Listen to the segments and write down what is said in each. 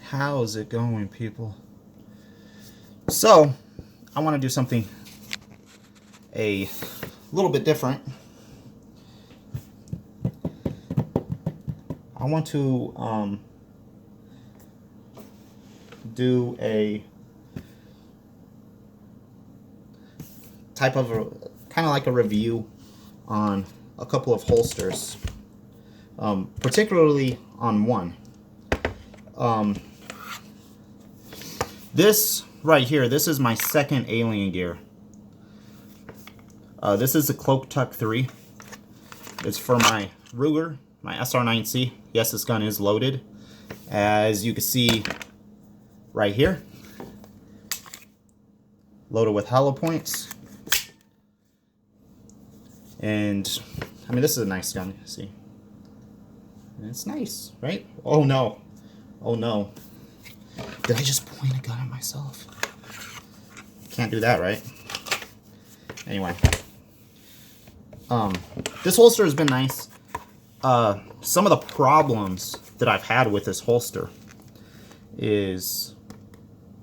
How's it going, people? So, I want to do something a little bit different. I want to do a type of kind of like a review on a couple of holsters, particularly on one. This right here, this is my second Aliengear. This is the Cloak Tuck 3. It's for my Ruger, my SR9C. Yes, this gun is loaded, as you can see right here. Loaded with hollow points. And, I mean, this is a nice gun, see. And it's nice, right? Oh no. Oh no. Did I just point a gun at myself? Can't do that, right? Anyway. This holster has been nice. Some of the problems that I've had with this holster is,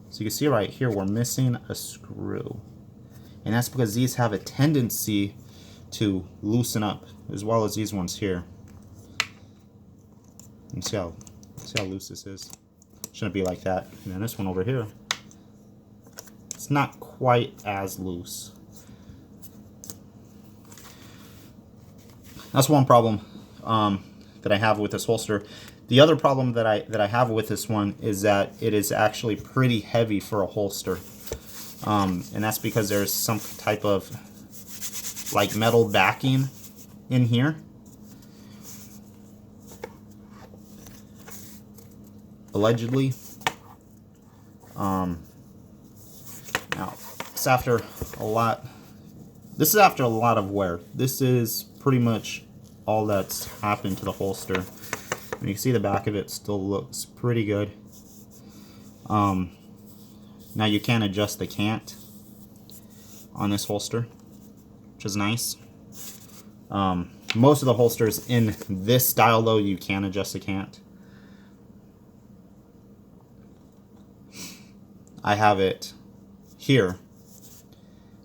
so you can see right here, we're missing a screw. And that's because these have a tendency to loosen up, as well as these ones here. And see how loose this is. Shouldn't be like that. And then this one over here, it's not quite as loose. That's one problem that I have with this holster. The other problem that I have with this one is that it is actually pretty heavy for a holster, and that's because there's some type of like metal backing in here. Allegedly. Now it's after a lot. This is after a lot of wear. This is pretty much all that's happened to the holster. And you can see the back of it still looks pretty good. Now you can adjust the cant on this holster, which is nice. Most of the holsters in this style, though, you can adjust the cant. I have it here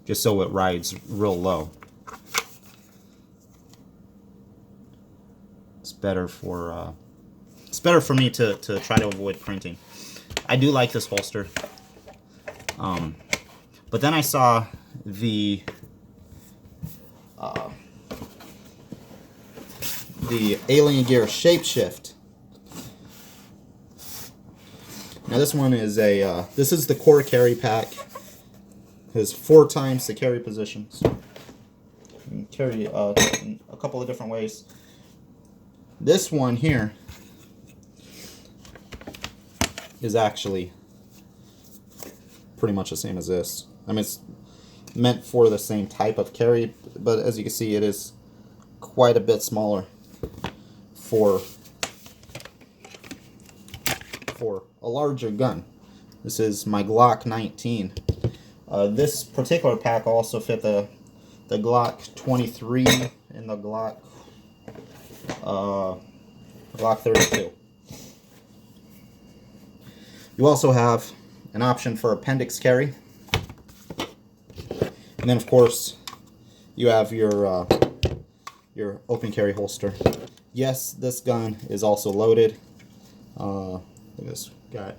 just so it rides real low. It's better for me to try to avoid printing. I do like this holster, but then I saw the Aliengear ShapeShift. Now this one is this is the core carry pack. It has 4 times the carry positions. You can carry in a couple of different ways. This one here is actually pretty much the same as this. I mean, it's meant for the same type of carry, but as you can see, it is quite a bit smaller for a larger gun. This is my Glock 19. This particular pack also fit the Glock 23 and the Glock 32. You also have an option for appendix carry, and then of course you have your open carry holster. Yes, this gun is also loaded. This got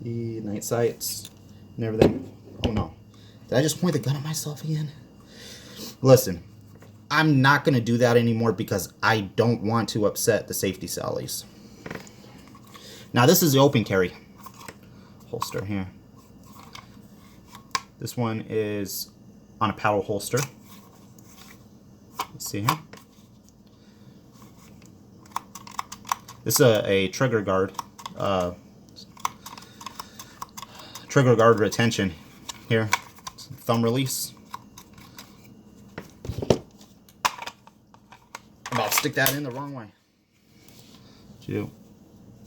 the night sights and everything. Oh no. Did I just point the gun at myself again? Listen, I'm not going to do that anymore because I don't want to upset the safety sallies. Now this is the open carry holster here. This one is on a paddle holster. Let's see here. This is a trigger guard. Trigger guard retention here. Thumb release. I'm about to stick that in the wrong way.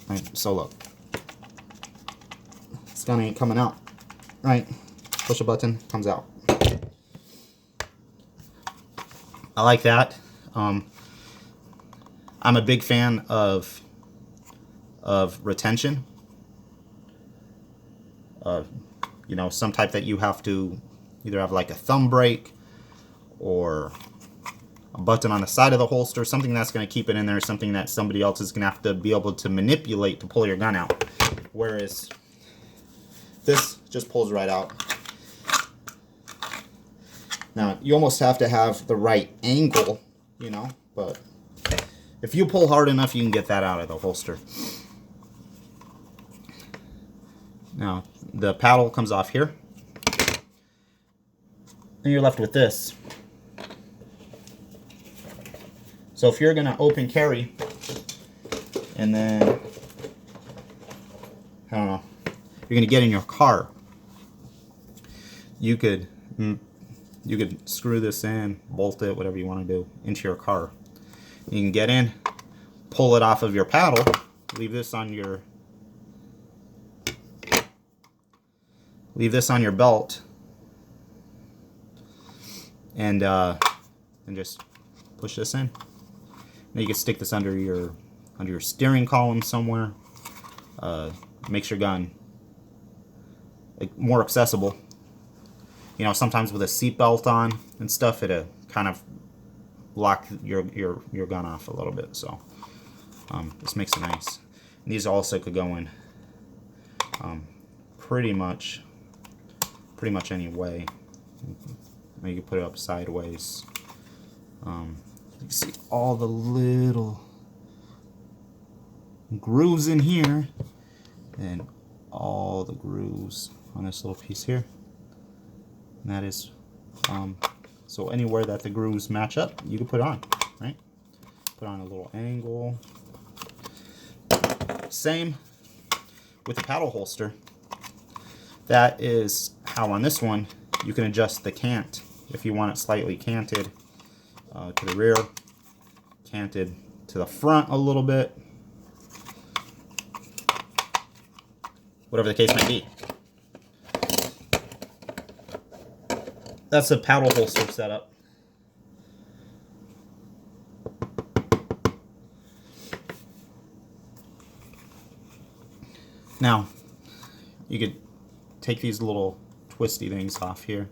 Right, so look. This gun ain't coming out. Right. Push a button, comes out. I like that. I'm a big fan of retention. You know, some type that you have to either have like a thumb brake or a button on the side of the holster, something that's going to keep it in there, something that somebody else is going to have to be able to manipulate to pull your gun out. Whereas this just pulls right out. Now, you almost have to have the right angle, you know, but if you pull hard enough, you can get that out of the holster. Now, the paddle comes off here. And you're left with this. So if you're going to open carry, and then, I don't know, you're going to get in your car, you could screw this in, bolt it, whatever you want to do, into your car. You can get in, pull it off of your paddle, leave this on your belt, and just push this in. Now you can stick this under your steering column somewhere. Makes your gun more accessible. You know, sometimes with a seatbelt on and stuff, it'll kind of block your gun off a little bit. So this makes it nice. And these also could go in pretty much any way. You can put it up sideways. You can see all the little grooves in here, and all the grooves on this little piece here. And that is, so anywhere that the grooves match up, you can put it on, right? Put on a little angle. Same with the paddle holster. That is how on this one you can adjust the cant. If you want it slightly canted to the rear, canted to the front a little bit, whatever the case may be. That's a paddle holster setup. Now, you could take these little twisty things off here.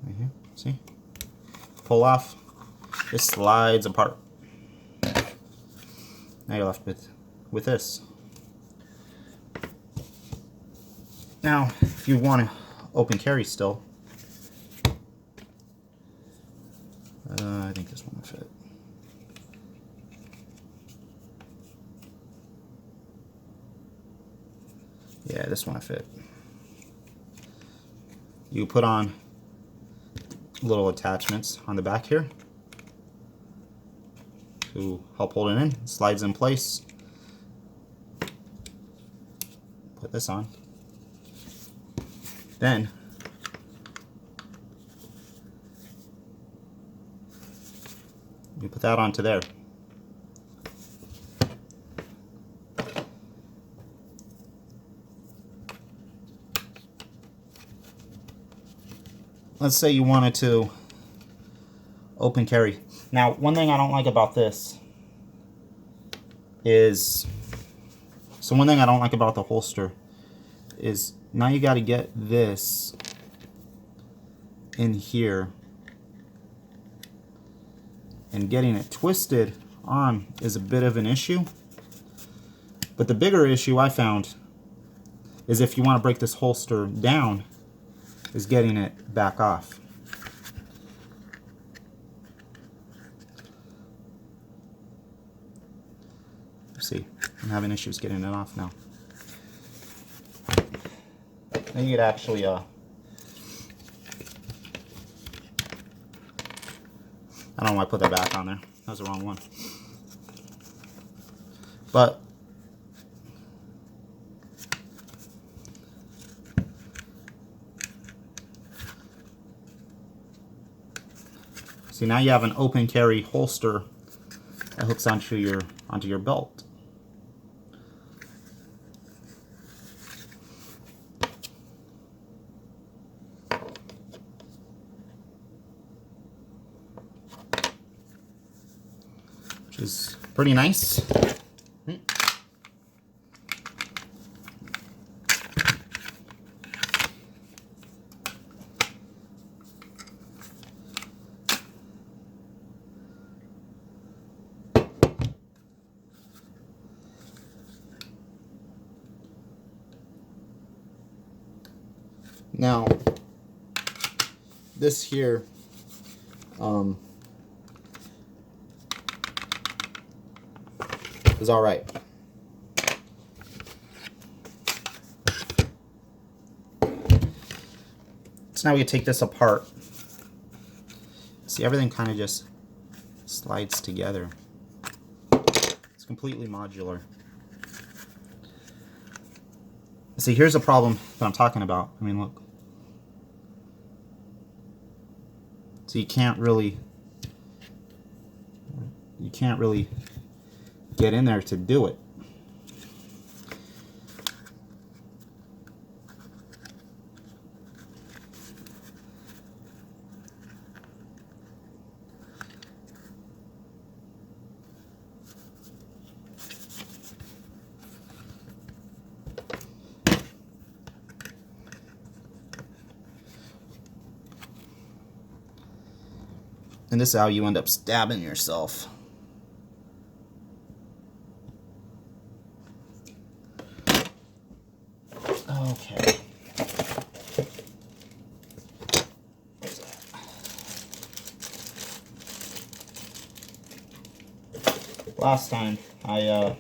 Right here, see? Pull off. This slides apart. Now you're left with this. Now, if you want to open carry still, I think this one will fit. Yeah, this one will fit. You put on little attachments on the back here to help hold it in. It slides in place. Put this on. Then you put that onto there. Let's say you wanted to open carry. Now, one thing I don't like about this is, one thing I don't like about the holster is now you got to get this in here, and getting it twisted on is a bit of an issue. But the bigger issue I found is if you want to break this holster down, is getting it back off. See, I'm having issues getting it off now. Then you could actually I don't know why I put that back on there. That was the wrong one. But see, now you have an open carry holster that hooks onto your belt. Which is pretty nice. Now, this here, is all right. So now we can take this apart. See, everything kind of just slides together. It's completely modular. See, here's the problem that I'm talking about. I mean, look. So you can't really get in there to do it. And this is how you end up stabbing yourself. Okay. Where's that? Last time I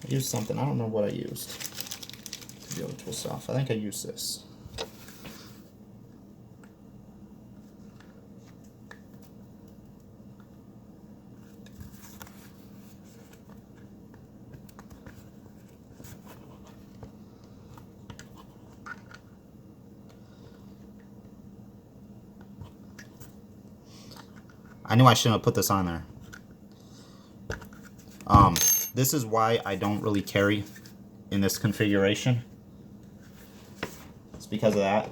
used something. I don't know what I used to be able to twist off. I think I used this. I knew I shouldn't have put this on there. This is why I don't really carry in this configuration. It's because of that.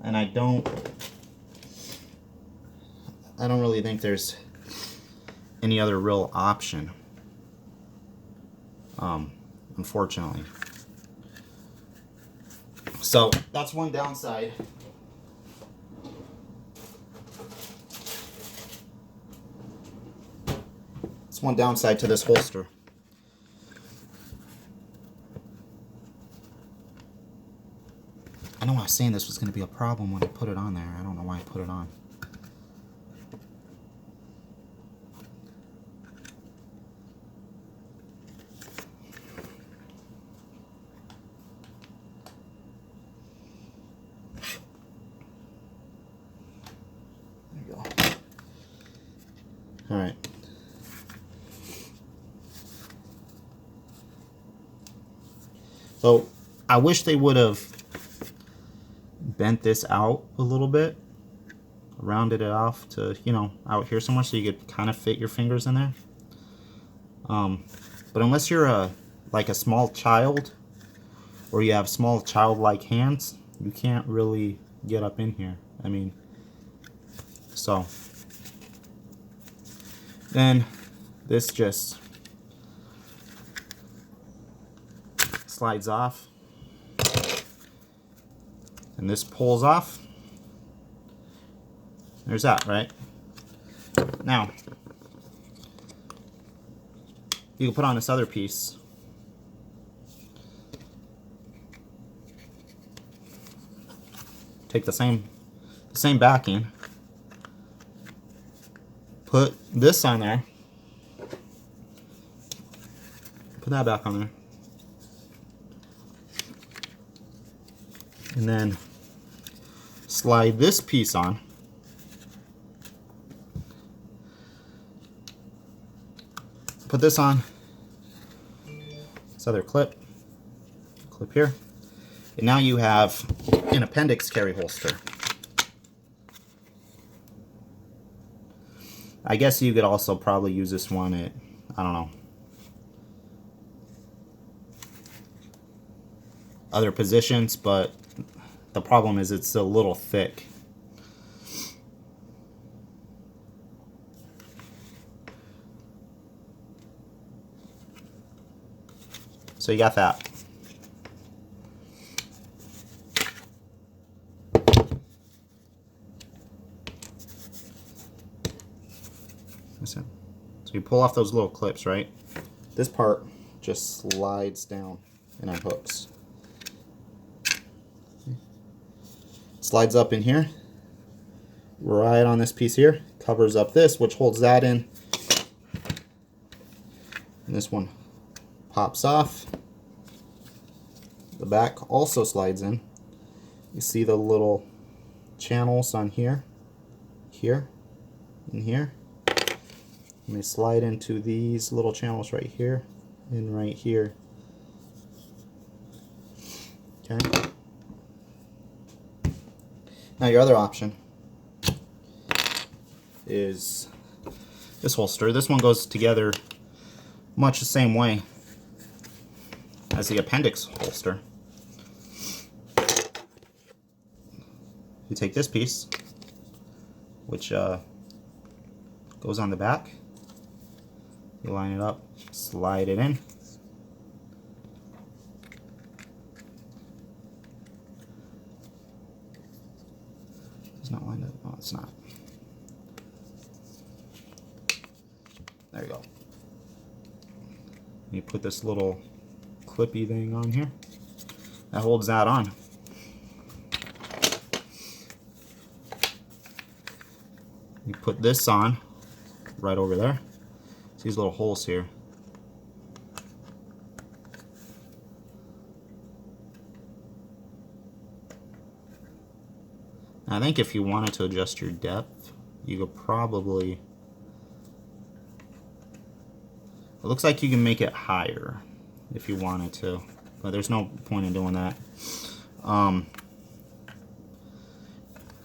And I don't really think there's any other real option. Unfortunately. So that's one downside. It's one downside to this holster. I know I was saying this was going to be a problem when I put it on there. I don't know why I put it on. All right. So I wish they would have bent this out a little bit, rounded it off to, you know, out here somewhere so you could kind of fit your fingers in there. But unless you're like a small child or you have small childlike hands, you can't really get up in here. I mean, so then this just slides off and this pulls off. There's that, right? Now you can put on this other piece. Take the same backing. Put this on there. Put that back on there. And then slide this piece on. Put this on. This other clip here. And now you have an appendix carry holster. I guess you could also probably use this one at, I don't know, other positions, but the problem is it's a little thick. So you got that. So you pull off those little clips, right? This part just slides down and unhooks. Slides up in here, right on this piece here, covers up this, which holds that in. And this one pops off. The back also slides in. You see the little channels on here, here, and here. And they slide into these little channels right here and right here. Okay. Now your other option is this holster. This one goes together much the same way as the appendix holster. You take this piece, which goes on the back. You line it up, slide it in. It's not lined up. Oh, it's not. There you go. You put this little clippy thing on here. That holds that on. You put this on right over there. See these little holes here. Now, I think if you wanted to adjust your depth, you could probably... It looks like you can make it higher if you wanted to, but there's no point in doing that.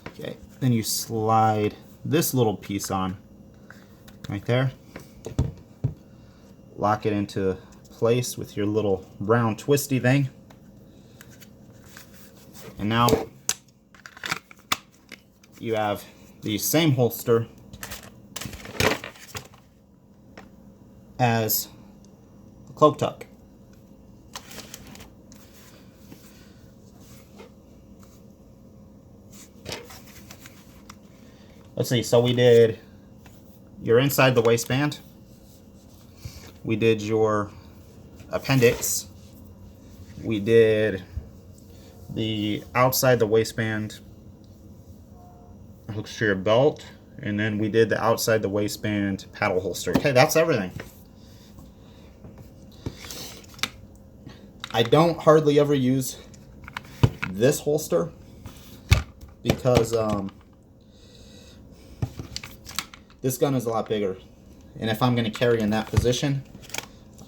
Okay, then you slide this little piece on right there. Lock it into place with your little round twisty thing. And now you have the same holster as the cloak tuck. Let's see, so we did your inside the waistband, we did your appendix, we did the outside the waistband hooks to your belt, and then we did the outside the waistband paddle holster. Okay, that's everything. I don't hardly ever use this holster because this gun is a lot bigger, and if I'm going to carry in that position,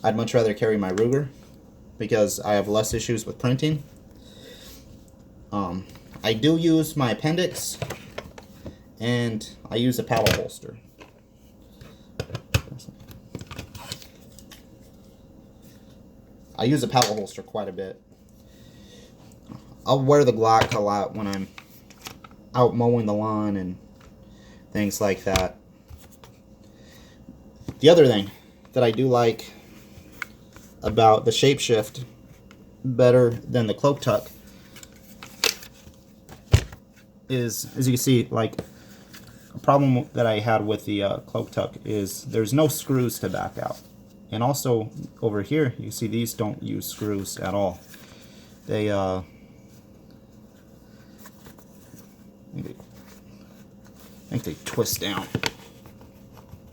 I'd much rather carry my Ruger because I have less issues with printing. I do use my appendix, and I use a paddle holster. I use a paddle holster quite a bit. I'll wear the Glock a lot when I'm out mowing the lawn and things like that. The other thing that I do like about the ShapeShift better than the cloak tuck is, as you can see, like a problem that I had with the cloak tuck is there's no screws to back out. And also over here, you see these don't use screws at all. They I think they twist down,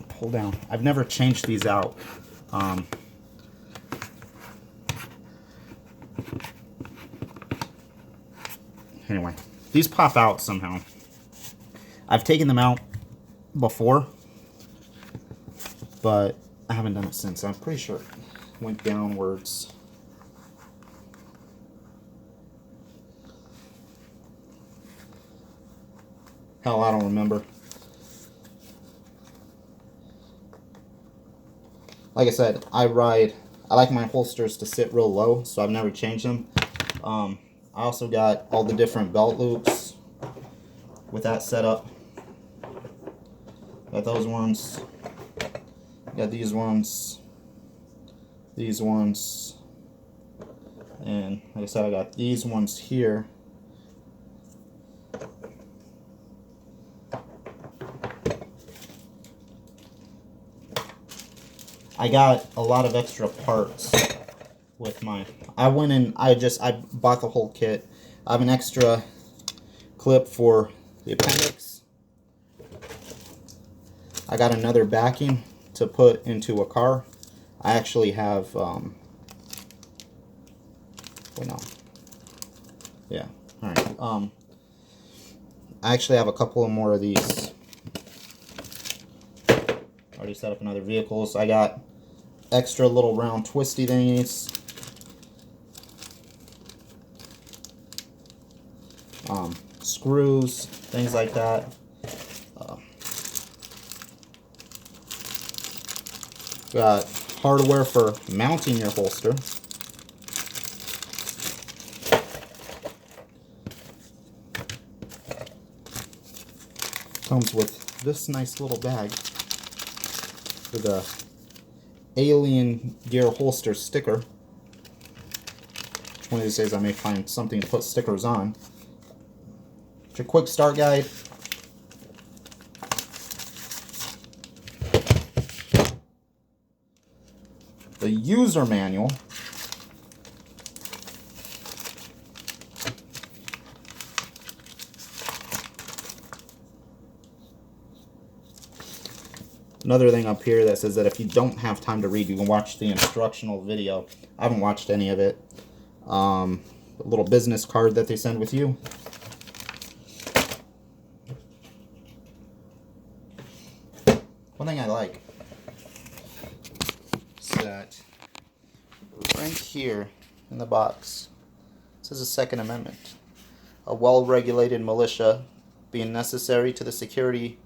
pull down. I've never changed these out. Anyway, these pop out somehow. I've taken them out before, but I haven't done it since. I'm pretty sure it went downwards. Hell, I don't remember. Like I said, I like my holsters to sit real low, so I've never changed them. I also got all the different belt loops with that setup. Got those ones. Got these ones, and like I said, I got these ones here. I got a lot of extra parts with mine. I went and I bought the whole kit. I have an extra clip for the appendix. I got another backing to put into a car. I actually have, wait, no. Yeah, alright. I actually have a couple of more of these. Already set up in other vehicles. I got extra little round twisty thingies. Screws, things like that. Got hardware for mounting your holster. Comes with this nice little bag for the Aliengear holster sticker. One of these days I may find something to put stickers on. It's your quick start guide. The user manual. Another thing up here that says that if you don't have time to read, you can watch the instructional video. I haven't watched any of it. A little business card that they send with you. One thing I like is that right here in the box it says the Second Amendment. A well-regulated militia being necessary to the security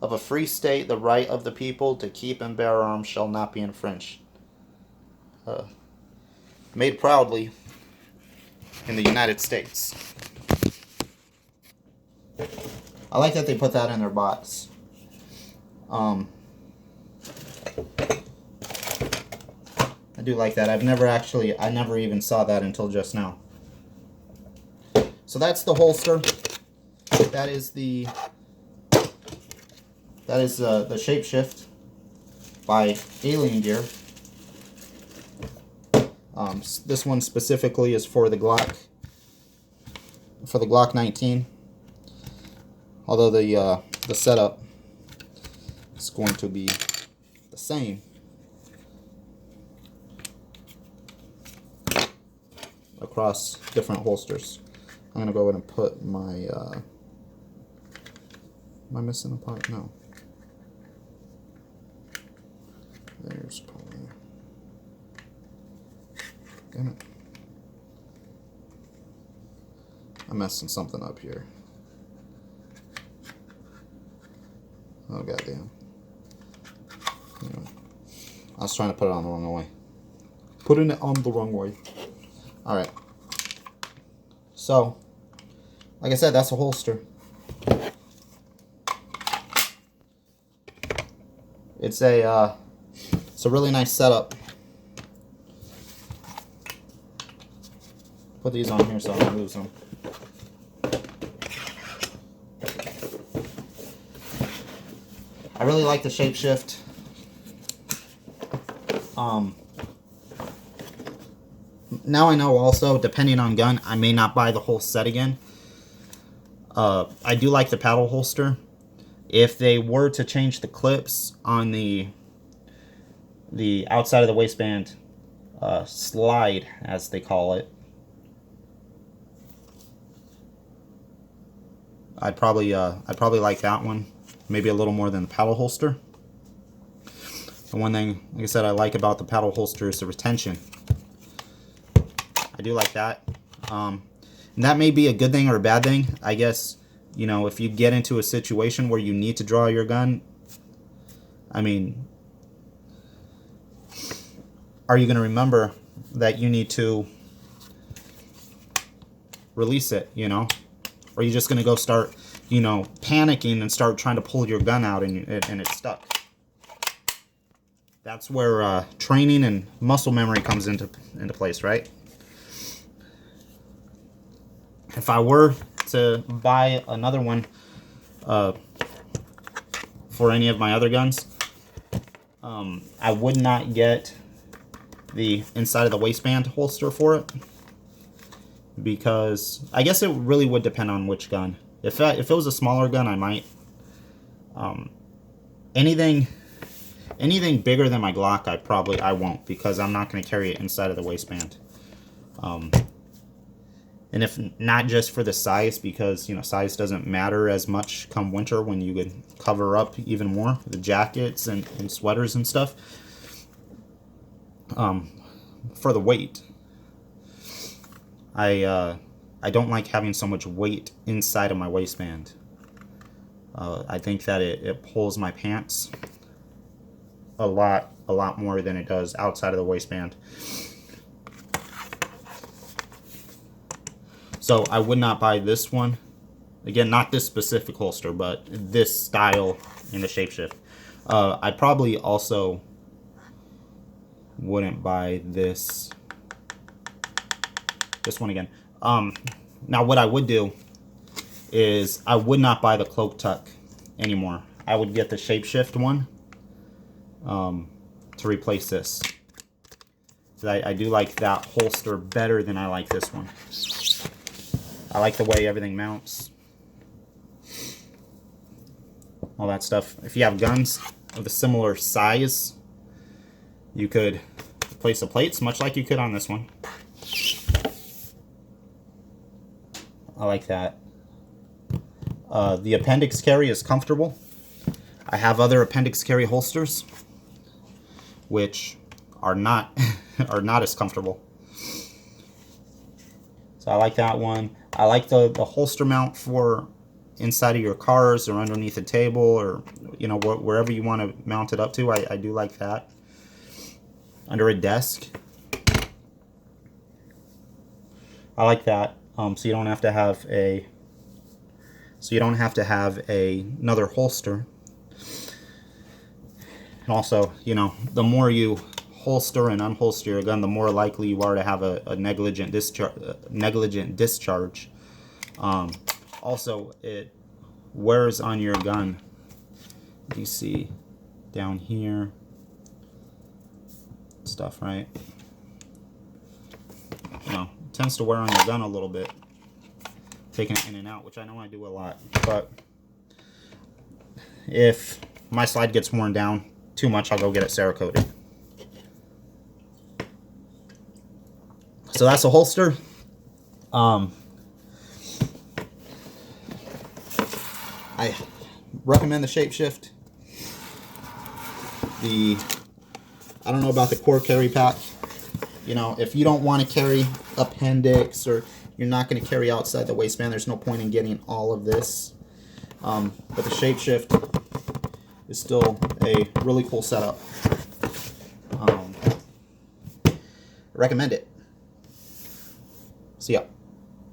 of a free state, the right of the people to keep and bear arms shall not be infringed. Made proudly in the United States. I like that they put that in their box. I do like that. I never even saw that until just now. So that's the holster. That is the ShapeShift by Aliengear. This one specifically is for the Glock 19. Although the setup is going to be the same across different holsters. I'm gonna go ahead and put my am I missing a part? No. There's probably. Damn it. I'm messing something up here. Oh goddamn. Anyway, I was trying to put it on the wrong way. Putting it on the wrong way. Alright. So, like I said, that's a holster. It's a really nice setup. Put these on here so I don't lose them. I really like the ShapeShift. Now I know also, depending on gun, I may not buy the whole set again. I do like the paddle holster. If they were to change the clips on the outside of the waistband slide, as they call it, I'd probably like that one, maybe a little more than the paddle holster. The one thing, like I said, I like about the paddle holster is the retention. I do like that. And that may be a good thing or a bad thing. I guess, you know, if you get into a situation where you need to draw your gun, I mean, are you going to remember that you need to release it, you know? Or are you just going to go start, you know, panicking and start trying to pull your gun out and it's stuck? That's where training and muscle memory comes into place, right? If I were to buy another one for any of my other guns, I would not get the inside of the waistband holster for it, because I guess it really would depend on which gun. If it was a smaller gun, I might. Anything bigger than my Glock, I won't, because I'm not going to carry it inside of the waistband. And if not just for the size, because size doesn't matter as much come winter when you could cover up even more the jackets and sweaters and stuff. For the weight, I don't like having so much weight inside of my waistband. I think that it pulls my pants a lot more than it does outside of the waistband. So I would not buy this one. Again, not this specific holster, but this style in the ShapeShift. I probably also wouldn't buy this one again. Now what I would do is I would not buy the cloak tuck anymore. I would get the ShapeShift one to replace this. So I do like that holster better than I like this one. I like the way everything mounts, all that stuff. If you have guns of a similar size, you could place the plates much like you could on this one. I like that. The appendix carry is comfortable. I have other appendix carry holsters which are not as comfortable. So I like that one. I like the holster mount for inside of your cars or underneath a table, or wherever you want to mount it up to. I do like that. Under a desk, I like that. So you don't have to have another holster. And also, the more you holster and unholster your gun, the more likely you are to have a negligent discharge. Also, it wears on your gun. You see down here stuff, right? It tends to wear on your gun a little bit, taking it in and out, which I know I do a lot. But if my slide gets worn down too much, I'll go get it Cerakoted. So that's a holster. I recommend the ShapeShift. I don't know about the core carry pack. If you don't want to carry appendix, or you're not going to carry outside the waistband, there's no point in getting all of this. But the ShapeShift is still a really cool setup. I recommend it. See ya.